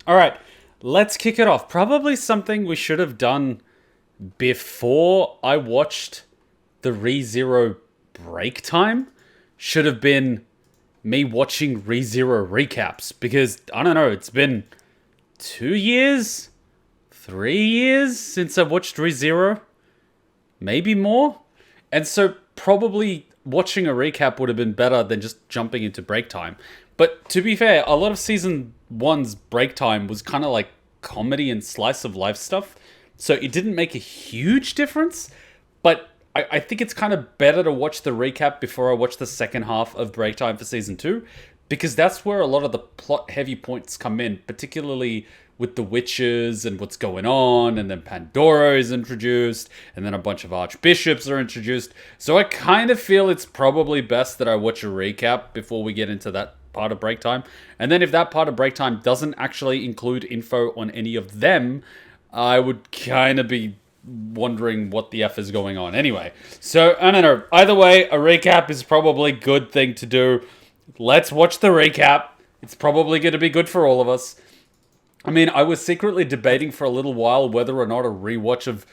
All right, let's kick it off. Probably something we should have done before I watched the Re Zero break time should have been me watching Re Zero recaps because I don't know, it's been 2 years, 3 years since I watched Re Zero, maybe more. And so probably watching a recap would have been better than just jumping into break time. But to be fair, a lot of season one's break time was kind of like comedy and slice of life stuff. So it didn't make a huge difference. But I think it's kind of better to watch the recap before I watch the second half of break time for season two. Because that's where a lot of the plot heavy points come in, particularly with the witches and what's going on, and then Pandora is introduced, and then a bunch of archbishops are introduced. So I kind of feel it's probably best that I watch a recap before we get into that part of break time. And then if that part of break time doesn't actually include info on any of them, I would kind of be wondering what the F is going on. Anyway, so I don't know. Either way, a recap is probably a good thing to do. Let's watch the recap. It's probably going to be good for all of us. I mean, I was secretly debating for a little while whether or not a rewatch of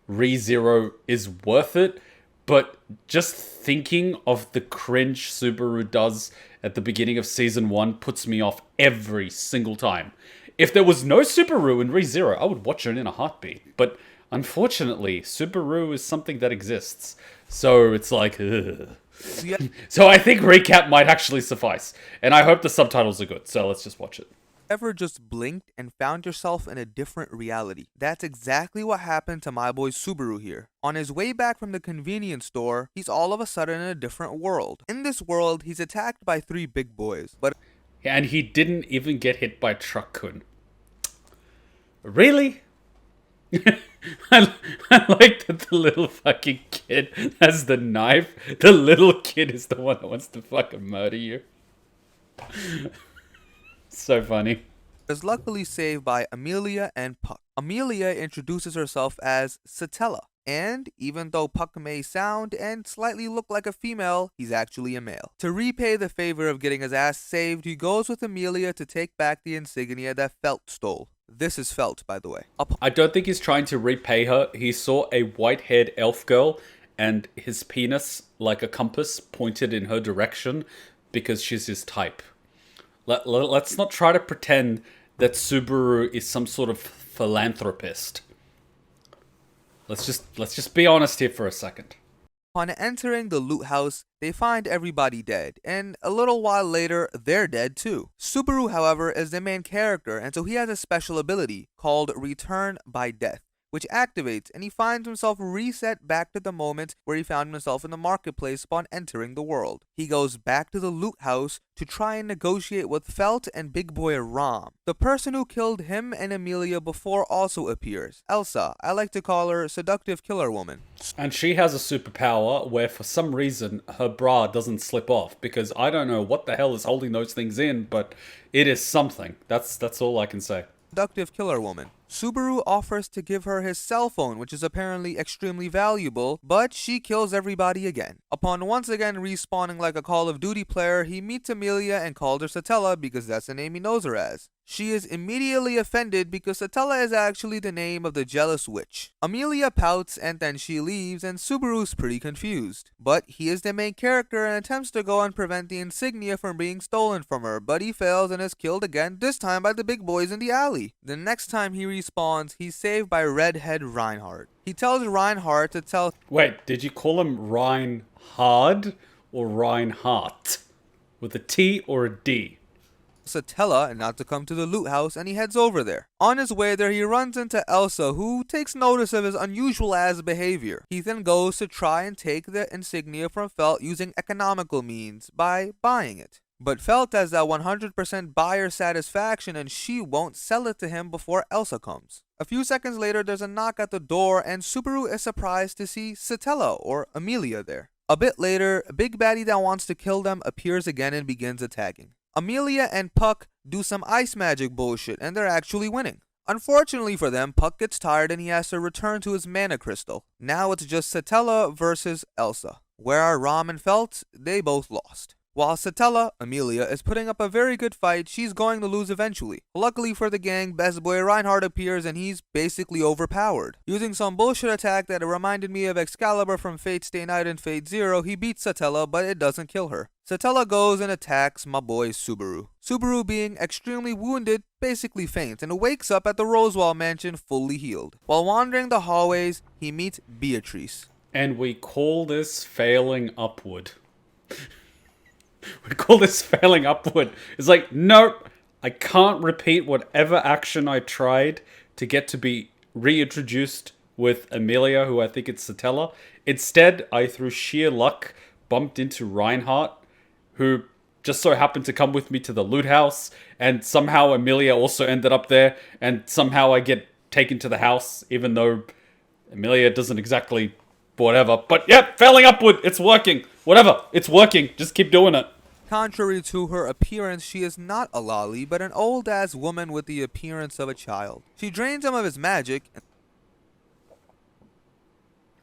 ReZero is worth it, but just thinking of the cringe Subaru does at the beginning of season one puts me off every single time. If there was no Subaru in ReZero, I would watch it in a heartbeat. But unfortunately, Subaru is something that exists. So it's like, ugh. Yeah. So I think recap might actually suffice. And I hope the subtitles are good, so let's just watch it. Ever just blinked and found yourself in a different reality? That's exactly what happened to my boy Subaru here. On his way back from the convenience store, he's all of a sudden in a different world. In this world, he's attacked by three big boys, but And he didn't even get hit by Truck-kun. Really? I like that the little fucking kid has the knife. The little kid is the one that wants to fucking murder you. So funny. is luckily saved by Emilia and Puck. Emilia introduces herself as Satella, and even though Puck may sound and slightly look like a female, he's actually a male. To repay the favor of getting his ass saved, he goes with Emilia to take back the insignia that Felt stole. This is Felt, by the way. I don't think he's trying to repay her. He saw a white-haired elf girl and his penis, like a compass, pointed in her direction because she's his type. Let's not try to pretend that Subaru is some sort of philanthropist. Let's just be honest here for a second. Upon entering the loot house, they find everybody dead, and a little while later, they're dead too. Subaru, however, is the main character, and so he has a special ability called Return by Death, which activates, and he finds himself reset back to the moment where he found himself in the marketplace upon entering the world. He goes back to the loot house to try and negotiate with Felt and Big Boy Rom. The person who killed him and Emilia before also appears. Elsa, I like to call her Seductive Killer Woman. And she has a superpower where for some reason her bra doesn't slip off because I don't know what the hell is holding those things in, but it is something. That's all I can say. Seductive Killer Woman. Subaru offers to give her his cell phone, which is apparently extremely valuable, but she kills everybody again. Upon once again respawning like a Call of Duty player, he meets Emilia and calls her Satella because that's the name he knows her as. She is immediately offended because Satella is actually the name of the jealous witch. Emilia pouts and then she leaves and Subaru's pretty confused. But he is the main character and attempts to go and prevent the insignia from being stolen from her, but he fails and is killed again, this time by the big boys in the alley. The next time he respawns, he's saved by Redhead Reinhardt. He tells Reinhardt to tell... Wait, did you call him Reinhard or Reinhardt? With a T or a D? Satella not to come to the loot house, and he heads over there. On his way there, he runs into Elsa, who takes notice of his unusual ass behavior. He then goes to try and take the insignia from Felt using economical means by buying it. But Felt has that 100% buyer satisfaction and she won't sell it to him before Elsa comes. A few seconds later, there's a knock at the door and Subaru is surprised to see Satella or Emilia there. A bit later, a big baddie that wants to kill them appears again and begins attacking. Emilia and Puck do some ice magic bullshit and they're actually winning. Unfortunately for them, Puck gets tired and he has to return to his mana crystal. Now it's just Satella versus Elsa. Where are Rom and Felt? They both lost. While Satella, Emilia, is putting up a very good fight, she's going to lose eventually. Luckily for the gang, best boy Reinhardt appears and he's basically overpowered. Using some bullshit attack that reminded me of Excalibur from Fate Stay Night and Fate Zero, he beats Satella, but it doesn't kill her. Satella goes and attacks my boy Subaru. Subaru, being extremely wounded, basically faints and wakes up at the Rosewall mansion fully healed. While wandering the hallways, he meets Beatrice. And we call this failing upward. We call this failing upward. It's like, nope, I can't repeat whatever action I tried to get to be reintroduced with Emilia, who I think it's Satella. Instead, I, through sheer luck, bumped into Reinhardt, who just so happened to come with me to the loot house, and somehow Emilia also ended up there, and somehow I get taken to the house, even though Emilia doesn't exactly... whatever. But yeah, failing upward. It's working. Whatever. It's working. Just keep doing it. Contrary to her appearance, she is not a lolly, but an old-ass woman with the appearance of a child. She drains him of his magic.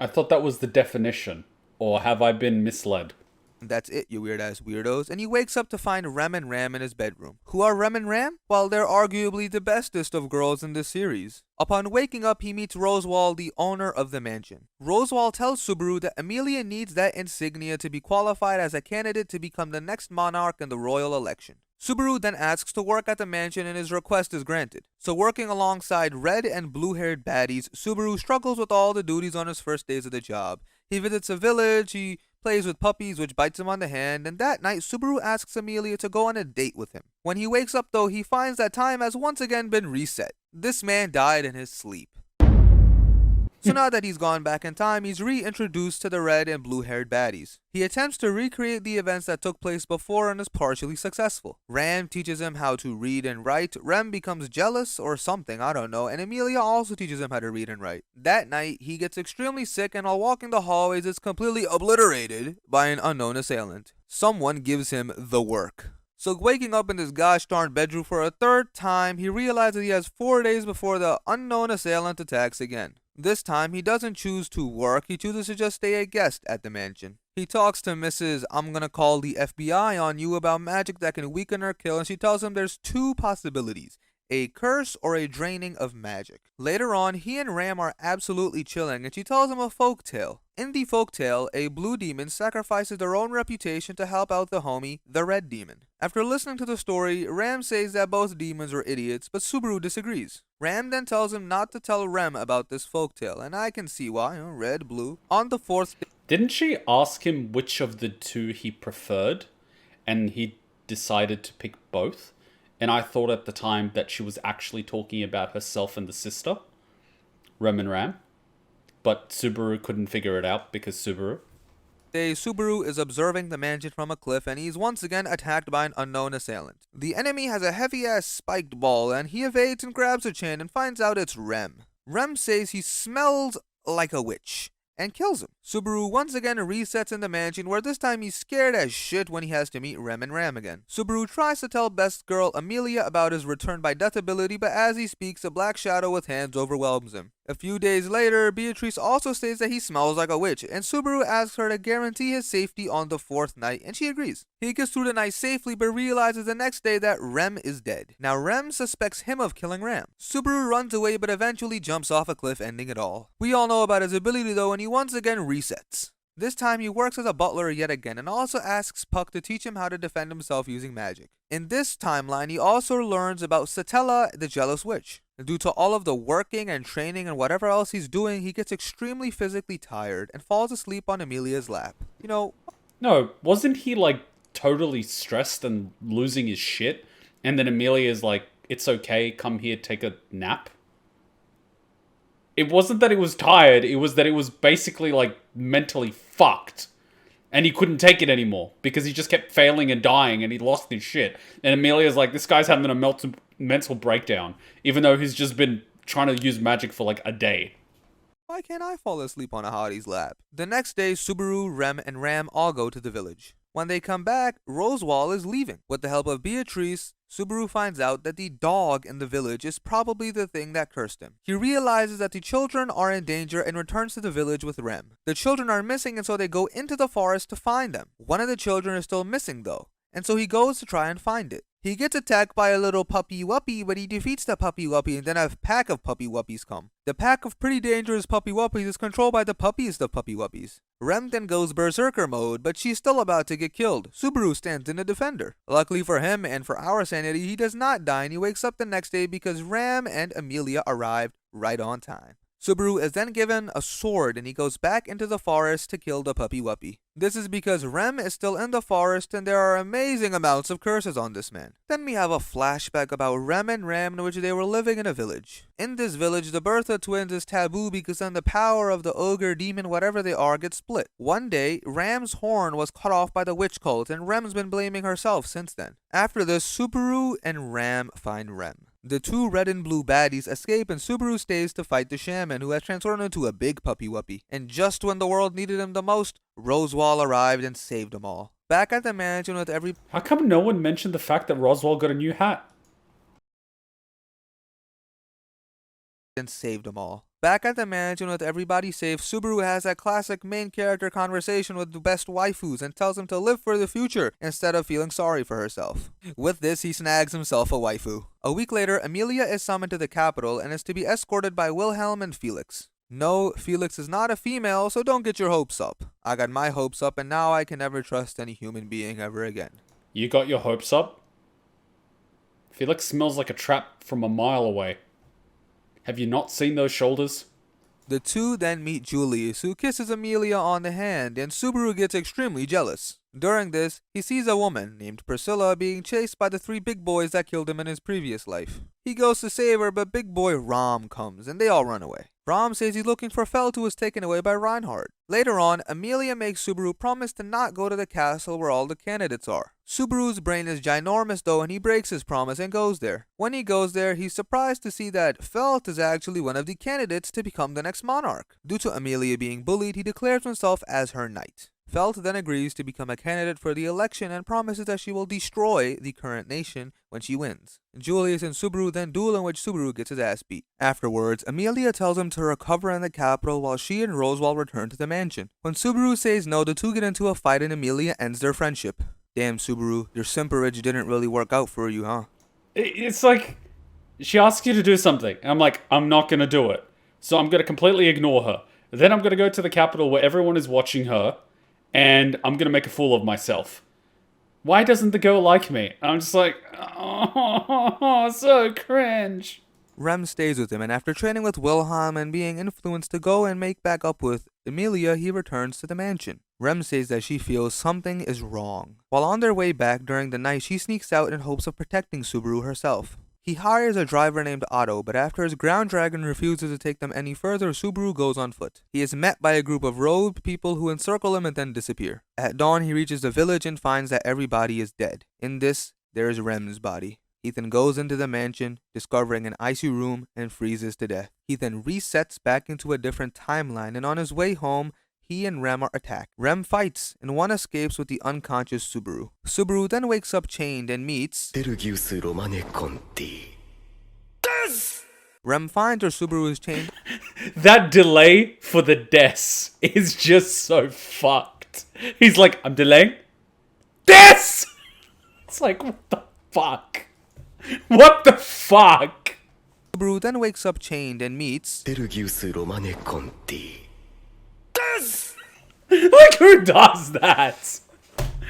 I thought that was the definition. Or have I been misled? That's it, you weird-ass weirdos. And he wakes up to find Rem and Ram in his bedroom. Who are Rem and Ram? Well, they're arguably the bestest of girls in this series. Upon waking up, he meets Rosewall, the owner of the mansion. Rosewall tells Subaru that Emilia needs that insignia to be qualified as a candidate to become the next monarch in the royal election. Subaru then asks to work at the mansion and his request is granted. So working alongside red and blue-haired baddies, Subaru struggles with all the duties on his first days of the job. He visits a village, he plays with puppies which bites him on the hand, and that night Subaru asks Emilia to go on a date with him. When he wakes up though, he finds that time has once again been reset. This man died in his sleep. So now that he's gone back in time, he's reintroduced to the red and blue-haired baddies. He attempts to recreate the events that took place before and is partially successful. Ram teaches him how to read and write, Rem becomes jealous or something, I don't know, and Emilia also teaches him how to read and write. That night, he gets extremely sick and while walking the hallways is completely obliterated by an unknown assailant. Someone gives him the work. So waking up in this gosh darn bedroom for a third time, he realizes he has 4 days before the unknown assailant attacks again. This time, he doesn't choose to work, he chooses to just stay a guest at the mansion. He talks to Mrs. I'm gonna call the FBI on you about magic that can weaken or kill, and she tells him there's 2 possibilities. A curse or a draining of magic. Later on, he and Ram are absolutely chilling and she tells him a folktale. In the folktale, a blue demon sacrifices their own reputation to help out the homie, the red demon. After listening to the story, Ram says that both demons were idiots, but Subaru disagrees. Ram then tells him not to tell Rem about this folktale, and I can see why, red, blue. On the 4th day... Didn't she ask him which of the 2 he preferred? And he decided to pick both? And I thought at the time that she was actually talking about herself and the sister, Rem and Ram. But Subaru couldn't figure it out because Subaru. Subaru is observing the mansion from a cliff and he's once again attacked by an unknown assailant. The enemy has a heavy-ass spiked ball and he evades and grabs her chin and finds out it's Rem. Rem says he smells like a witch and kills him. Subaru once again resets in the mansion where this time he's scared as shit when he has to meet Rem and Ram again. Subaru tries to tell best girl Emilia about his return by death ability, but as he speaks, a black shadow with hands overwhelms him. A few days later, Beatrice also states that he smells like a witch, and Subaru asks her to guarantee his safety on the 4th night, and she agrees. He gets through the night safely, but realizes the next day that Rem is dead. Now Rem suspects him of killing Ram. Subaru runs away, but eventually jumps off a cliff, ending it all. We all know about his ability though, and he once again resets. This time he works as a butler yet again and also asks Puck to teach him how to defend himself using magic. In this timeline, he also learns about Satella, the jealous witch. Due to all of the working and training and whatever else he's doing, he gets extremely physically tired and falls asleep on Emilia's lap. No, wasn't he like totally stressed and losing his shit? And then Emilia's like, it's okay, come here, take a nap? It wasn't that he was tired, it was that he was basically like mentally fucked. And he couldn't take it anymore because he just kept failing and dying and he lost his shit. And Emilia's like, this guy's having a mental breakdown, even though he's just been trying to use magic for like a day. Why can't I fall asleep on a hottie's lap? The next day, Subaru, Rem, and Ram all go to the village. When they come back, Rosewall is leaving. With the help of Beatrice, Subaru finds out that the dog in the village is probably the thing that cursed him. He realizes that the children are in danger and returns to the village with Rem. The children are missing, and so they go into the forest to find them. One of the children is still missing though, and so he goes to try and find it. He gets attacked by a little puppy wuppy, but he defeats the puppy wuppy, and then a pack of puppy wuppies come. The pack of pretty dangerous puppy wuppies is controlled by the puppiest of puppy wuppies. Rem then goes berserker mode, but she's still about to get killed. Subaru stands in to defend her. Luckily for him and for our sanity, he does not die, and he wakes up the next day because Rem and Emilia arrived right on time. Subaru is then given a sword and he goes back into the forest to kill the puppy wuppy. This is because Rem is still in the forest and there are amazing amounts of curses on this man. Then we have a flashback about Rem and Ram in which they were living in a village. In this village, the birth of twins is taboo because then the power of the ogre, demon, whatever they are, gets split. One day, Ram's horn was cut off by the witch cult and Rem's been blaming herself since then. After this, Subaru and Ram find Rem. The two red and blue baddies escape and Subaru stays to fight the shaman who has transformed into a big puppy wuppy. And just when the world needed him the most, Roswell arrived and saved them all. Back at the mansion with How come no one mentioned the fact that Roswell got a new hat? Back at the mansion with everybody safe, Subaru has that classic main character conversation with the best waifus and tells him to live for the future instead of feeling sorry for herself. With this, he snags himself a waifu. A week later, Emilia is summoned to the capital and is to be escorted by Wilhelm and Felix. No, Felix is not a female, so don't get your hopes up. I got my hopes up and now I can never trust any human being ever again. You got your hopes up? Felix smells like a trap from a mile away. Have you not seen those shoulders? The two then meet Julius, who kisses Emilia on the hand, and Subaru gets extremely jealous. During this, he sees a woman named Priscilla being chased by the three big boys that killed him in his previous life. He goes to save her, but big boy Rom comes, and they all run away. Rom says he's looking for Felt, who was taken away by Reinhardt. Later on, Emilia makes Subaru promise to not go to the castle where all the candidates are. Subaru's brain is ginormous though, and he breaks his promise and goes there. When he goes there, he's surprised to see that Felt is actually one of the candidates to become the next monarch. Due to Emilia being bullied, he declares himself as her knight. Felt then agrees to become a candidate for the election and promises that she will destroy the current nation when she wins. Julius and Subaru then duel in which Subaru gets his ass beat. Afterwards, Emilia tells him to recover in the capital while she and Roswell return to the mansion. When Subaru says no, the two get into a fight and Emilia ends their friendship. Damn, Subaru, your simperage didn't really work out for you, huh? It's like, she asks you to do something, and I'm like, I'm not gonna do it. So I'm gonna completely ignore her. Then I'm gonna go to the capital where everyone is watching her, and I'm gonna make a fool of myself. Why doesn't the girl like me? I'm just like, oh, so cringe. Rem stays with him, and after training with Wilhelm and being influenced to go and make back up with Emilia, he returns to the mansion. Rem says that she feels something is wrong. While on their way back during the night, she sneaks out in hopes of protecting Subaru herself. He hires a driver named Otto, but after his ground dragon refuses to take them any further, Subaru goes on foot. He is met by a group of robed people who encircle him and then disappear. At dawn, he reaches the village and finds that everybody is dead. In this, there is Rem's body. He then goes into the mansion, discovering an icy room, and freezes to death. He then resets back into a different timeline, and on his way home, he and Rem are attacked. Rem fights, and one escapes with the unconscious Subaru. Subaru then wakes up chained and meets Rem finds her Subaru is chained. That delay for the deaths is just so fucked. He's like, I'm delaying. Deaths! It's like, what the fuck? What the fuck? Subaru then wakes up chained and meets Like, who does that?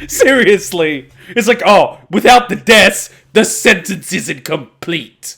Seriously. It's like, oh, without the deaths, the sentence isn't complete.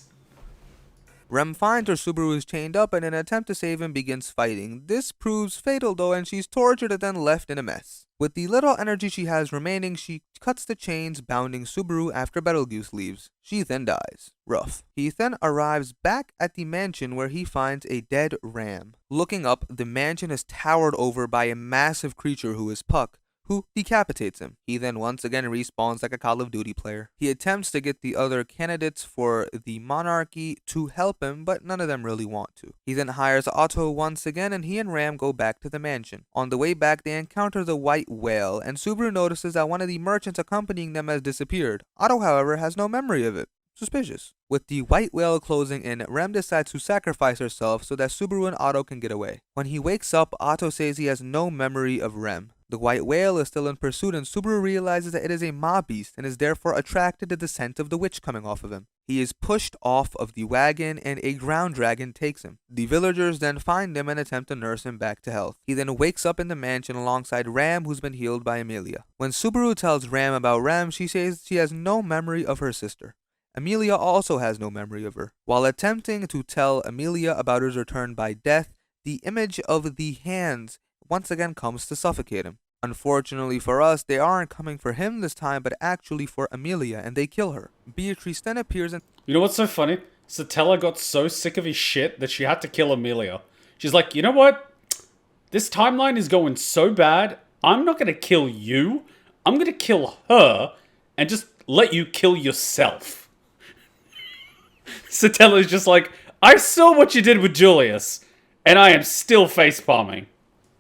Rem finds her Subaru is chained up and in an attempt to save him begins fighting. This proves fatal though, and she's tortured and then left in a mess. With the little energy she has remaining, she cuts the chains bounding Subaru after Betelgeuse leaves. She then dies. Rough. He then arrives back at the mansion where he finds a dead ram. Looking up, the mansion is towered over by a massive creature who is Puck, who decapitates him. He then once again respawns like a Call of Duty player. He attempts to get the other candidates for the monarchy to help him, but none of them really want to. He then hires Otto once again, and he and Ram go back to the mansion. On the way back, they encounter the white whale, and Subaru notices that one of the merchants accompanying them has disappeared. Otto, however, has no memory of it. Suspicious. With the white whale closing in, Rem decides to sacrifice herself so that Subaru and Otto can get away. When he wakes up, Otto says he has no memory of Rem. The white whale is still in pursuit, and Subaru realizes that it is a mob beast and is therefore attracted to the scent of the witch coming off of him. He is pushed off of the wagon, and a ground dragon takes him. The villagers then find him and attempt to nurse him back to health. He then wakes up in the mansion alongside Ram, who's been healed by Emilia. When Subaru tells Ram about Ram, she says she has no memory of her sister. Emilia also has no memory of her. While attempting to tell Emilia about his return by death, the image of the hands once again comes to suffocate him. Unfortunately for us, they aren't coming for him this time, but actually for Emilia, and they kill her. Beatrice then appears and... You know what's so funny? Satella got so sick of his shit that she had to kill Emilia. She's like, you know what? This timeline is going so bad, I'm not going to kill you. I'm going to kill her and just let you kill yourself. Satella's just like, I saw what you did with Julius, and I am still facepalming.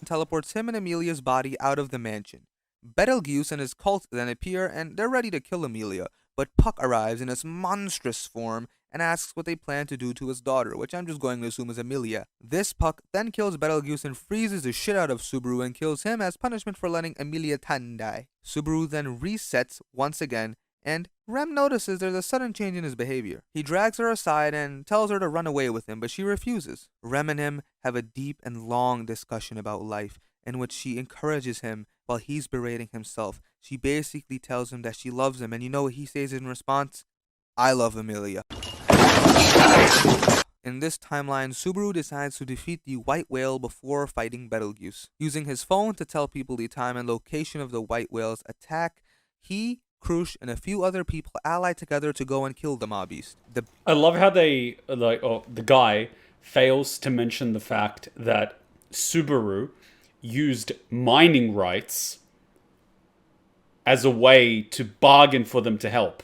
Teleports him and Emilia's body out of the mansion. Betelgeuse and his cult then appear, and they're ready to kill Emilia, but Puck arrives in his monstrous form and asks what they plan to do to his daughter, which I'm just going to assume is Emilia. This Puck then kills Betelgeuse and freezes the shit out of Subaru and kills him as punishment for letting Emilia Tan die. Subaru then resets once again, and Rem notices there's a sudden change in his behavior. He drags her aside and tells her to run away with him, but she refuses. Rem and him have a deep and long discussion about life, in which she encourages him while he's berating himself. She basically tells him that she loves him, and you know what he says in response? I love Emilia. In this timeline, Subaru decides to defeat the white whale before fighting Betelgeuse. Using his phone to tell people the time and location of the white whale's attack, he, Krush, and a few other people ally together to go and kill the mob beast. I love how the guy fails to mention the fact that Subaru used mining rights as a way to bargain for them to help.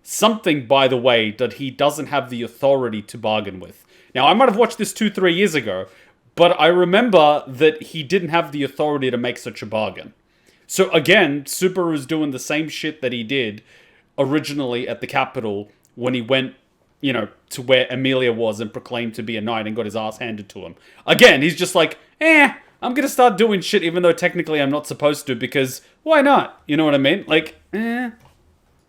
Something, by the way, that he doesn't have the authority to bargain with. Now, I might have watched this 2-3 years ago, but I remember that he didn't have the authority to make such a bargain. So again, Subaru's doing the same shit that he did originally at the Capitol when he went, to where Emilia was and proclaimed to be a knight and got his ass handed to him. Again, he's just like, I'm gonna start doing shit even though technically I'm not supposed to, because why not? You know what I mean?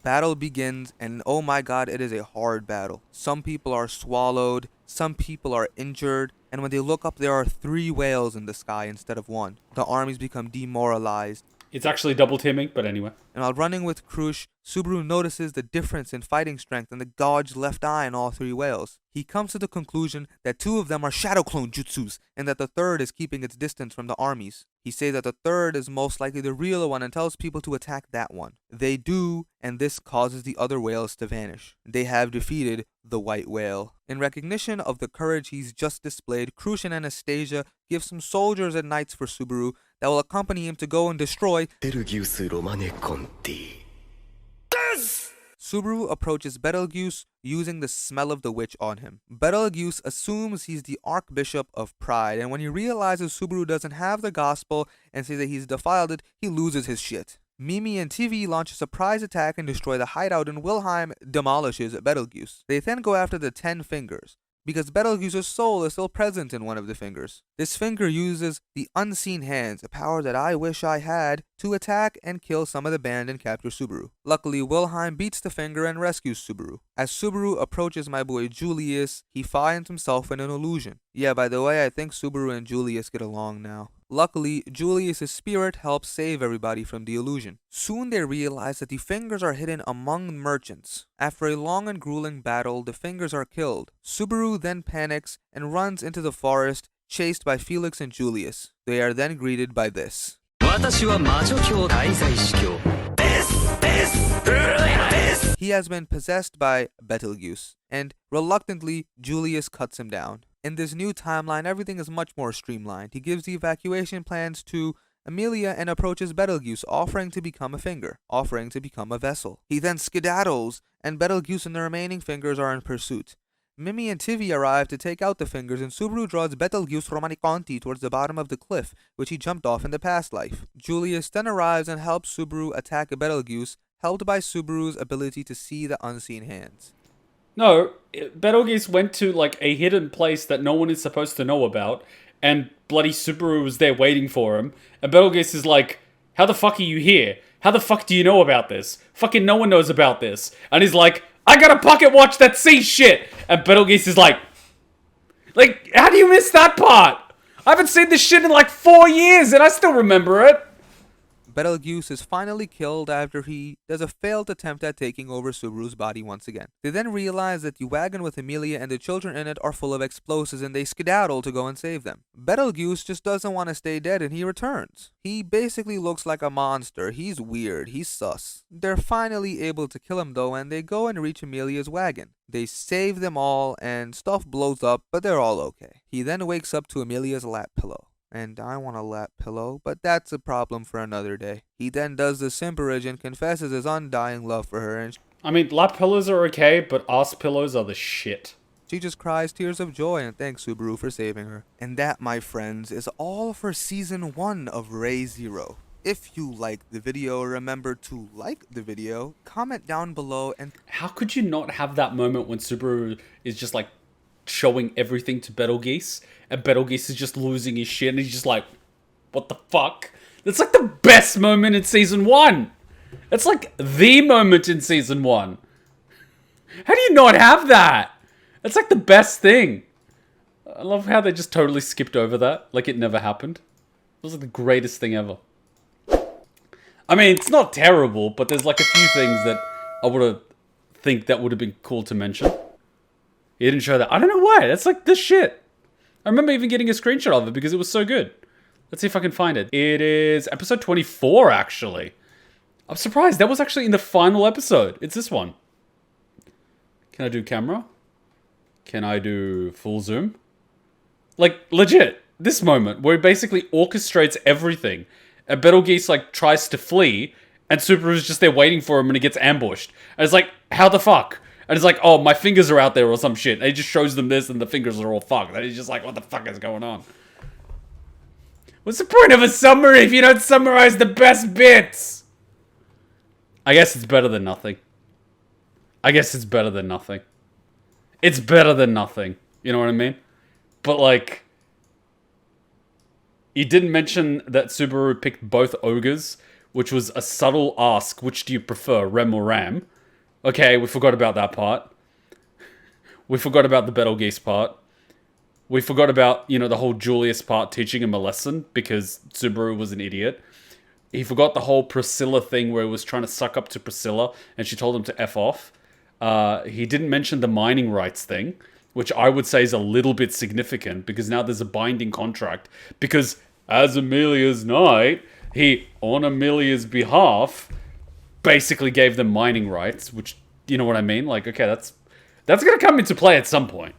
Battle begins, and oh my god, it is a hard battle. Some people are swallowed, some people are injured, and when they look up, there are 3 whales in the sky instead of 1. The armies become demoralized. It's actually double teaming, but anyway. And while running with Krush, Subaru notices the difference in fighting strength and the gouged left eye in all 3 whales. He comes to the conclusion that 2 of them are shadow clone jutsus, and that the third is keeping its distance from the armies. He says that the third is most likely the real one and tells people to attack that one. They do, and this causes the other whales to vanish. They have defeated the white whale. In recognition of the courage he's just displayed, Krush and Anastasia give some soldiers and knights for Subaru that will accompany him to go and destroy. Subaru approaches Betelgeuse using the smell of the witch on him. Betelgeuse assumes he's the Archbishop of Pride, and when he realizes Subaru doesn't have the gospel and says that he's defiled it, he loses his shit. Mimi and TV launch a surprise attack and destroy the hideout, and Wilhelm demolishes Betelgeuse. They then go after the 10 fingers, because Betelgeuse's soul is still present in one of the fingers. This finger uses the unseen hands, a power that I wish I had, to attack and kill some of the band and capture Subaru. Luckily, Wilhelm beats the finger and rescues Subaru. As Subaru approaches my boy Julius, he finds himself in an illusion. Yeah, by the way, I think Subaru and Julius get along now. Luckily, Julius' spirit helps save everybody from the illusion. Soon they realize that the fingers are hidden among merchants. After a long and grueling battle, the fingers are killed. Subaru then panics and runs into the forest, chased by Felix and Julius. They are then greeted by this. He has been possessed by Betelgeuse, and reluctantly, Julius cuts him down. In this new timeline, everything is much more streamlined. He gives the evacuation plans to Emilia and approaches Betelgeuse, offering to become a finger, offering to become a vessel. He then skedaddles, and Betelgeuse and the remaining fingers are in pursuit. Mimi and Tivi arrive to take out the fingers, and Subaru draws Betelgeuse Romaniconti towards the bottom of the cliff, which he jumped off in the past life. Julius then arrives and helps Subaru attack Betelgeuse, helped by Subaru's ability to see the unseen hands. No, Betelgeuse went to like a hidden place that no one is supposed to know about, and bloody Subaru was there waiting for him. And Betelgeuse is like, "How the fuck are you here? How the fuck do you know about this? Fucking no one knows about this." And he's like, "I got a pocket watch that sees shit." And Betelgeuse is like, how do you miss that part? I haven't seen this shit in like 4 years, and I still remember it. Betelgeuse is finally killed after he does a failed attempt at taking over Subaru's body once again. They then realize that the wagon with Emilia and the children in it are full of explosives, and they skedaddle to go and save them. Betelgeuse just doesn't want to stay dead, and he returns. He basically looks like a monster. He's weird. He's sus. They're finally able to kill him though, and they go and reach Emilia's wagon. They save them all, and stuff blows up, but they're all okay. He then wakes up to Emilia's lap pillow. And I want a lap pillow, but that's a problem for another day. He then does the simperage and confesses his undying love for her, and I mean, lap pillows are okay, but ass pillows are the shit. she just cries tears of joy and thanks Subaru for saving her. And that, my friends, is all for Season 1 of Re Zero. If you liked the video, remember to like the video, comment down below, and How could you not have that moment when Subaru is just like showing everything to Betelgeuse, and Betelgeuse is just losing his shit, and he's just like, what the fuck? That's like the best moment in Season 1. It's like the moment in Season 1. How do you not have that? It's like the best thing. I love how they just totally skipped over that, like it never happened. It was like the greatest thing ever. I mean, it's not terrible, but there's like a few things that I would have think that would have been cool to mention. He didn't show that. I don't know why. That's like this shit. I remember even getting a screenshot of it because it was so good. Let's see if I can find it. It is episode 24, actually. I'm surprised. That was actually in the final episode. It's this one. Can I do camera? Can I do full zoom? Like, legit. This moment where he basically orchestrates everything. And Betelgeuse, like, tries to flee. And Subaru's just there waiting for him and he gets ambushed. And it's like, how the fuck? And it's like, oh, my fingers are out there or some shit. And he just shows them this and the fingers are all fucked. And he's just like, what the fuck is going on? What's the point of a summary if you don't summarize the best bits? I guess it's better than nothing. I guess it's better than nothing. It's better than nothing. You know what I mean? But like, he didn't mention that Subaru picked both ogres, which was a subtle ask, which do you prefer, Rem or Ram? Okay, we forgot about that part. We forgot about the Betelgeuse part. We forgot about, you know, the whole Julius part teaching him a lesson because Subaru was an idiot. He forgot the whole Priscilla thing where he was trying to suck up to Priscilla and she told him to F off. He didn't mention the mining rights thing, which I would say is a little bit significant because now there's a binding contract. Because as Emilia's knight, he, on Emilia's behalf, basically gave them mining rights, which, you know what I mean? Like, okay, that's going to come into play at some point.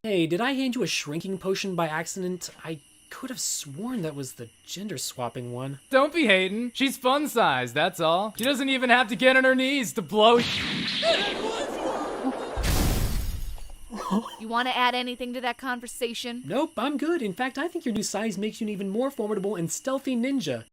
Hey, did I hand you a shrinking potion by accident? I could have sworn that was the gender swapping one. Don't be hating. She's fun size, that's all. She doesn't even have to get on her knees to blow. You want to add anything to that conversation? Nope, I'm good. In fact, I think your new size makes you an even more formidable and stealthy ninja.